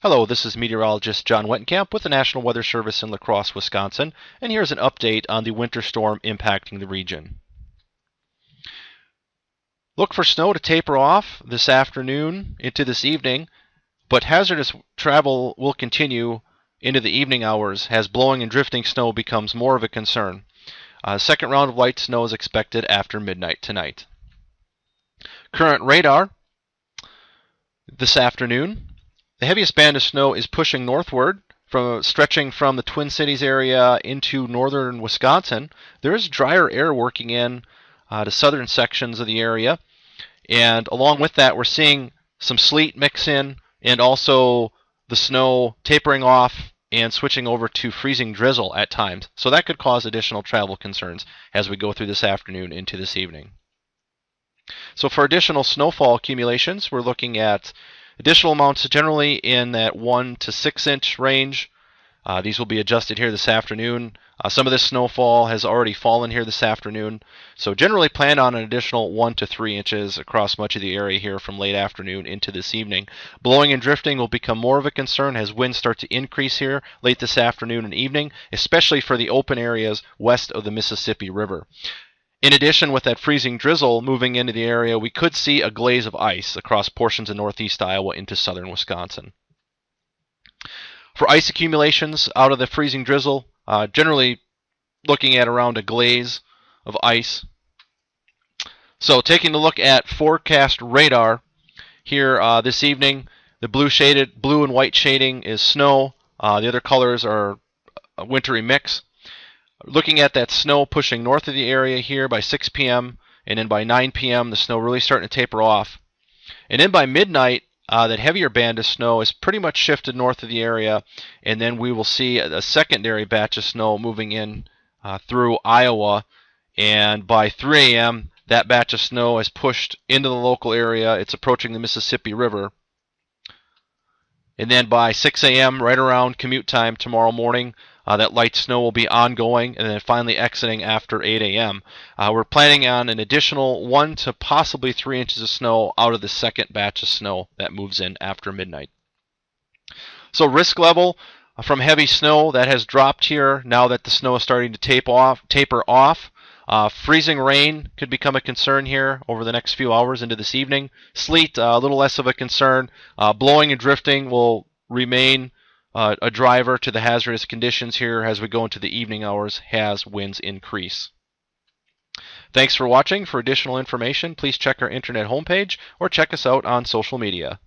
Hello, this is meteorologist John Wettenkamp with the National Weather Service in La Crosse, Wisconsin, and here's an update on the winter storm impacting the region. Look for snow to taper off this afternoon into this evening, but hazardous travel will continue into the evening hours as blowing and drifting snow becomes more of a concern. A second round of light snow is expected after midnight tonight. Current radar this afternoon. The heaviest band of snow is pushing northward, stretching from the Twin Cities area into northern Wisconsin. There is drier air working in to southern sections of the area, and along with that, we're seeing some sleet mix in, and also the snow tapering off and switching over to freezing drizzle at times. So that could cause additional travel concerns as we go through this afternoon into this evening. So for additional snowfall accumulations, we're looking at additional amounts generally in that 1 to 6 inch range. These will be adjusted here this afternoon. Some of this snowfall has already fallen here this afternoon. So generally plan on an additional 1 to 3 inches across much of the area here from late afternoon into this evening. Blowing and drifting will become more of a concern as winds start to increase here late this afternoon and evening, especially for the open areas west of the Mississippi River. In addition, with that freezing drizzle moving into the area, we could see a glaze of ice across portions of northeast Iowa into southern Wisconsin. For ice accumulations out of the freezing drizzle, generally looking at around a glaze of ice. So taking a look at forecast radar here this evening, the blue and white shading is snow. The other colors are a wintry mix. Looking at that snow pushing north of the area here by 6 p.m. and then by 9 p.m. the snow really starting to taper off. And then by midnight, that heavier band of snow is pretty much shifted north of the area, and then we will see a secondary batch of snow moving in through Iowa. And by 3 a.m. that batch of snow is pushed into the local area. It's approaching the Mississippi River. And then by 6 a.m., right around commute time tomorrow morning, that light snow will be ongoing and then finally exiting after 8 a.m. We're planning on an additional 1 to possibly 3 inches of snow out of the second batch of snow that moves in after midnight. So risk level from heavy snow that has dropped here now that the snow is starting to taper off. Freezing rain could become a concern here over the next few hours into this evening. Sleet, a little less of a concern. Blowing and drifting will remain a driver to the hazardous conditions here as we go into the evening hours as winds increase. Thanks for watching. For additional information, please check our internet homepage or check us out on social media.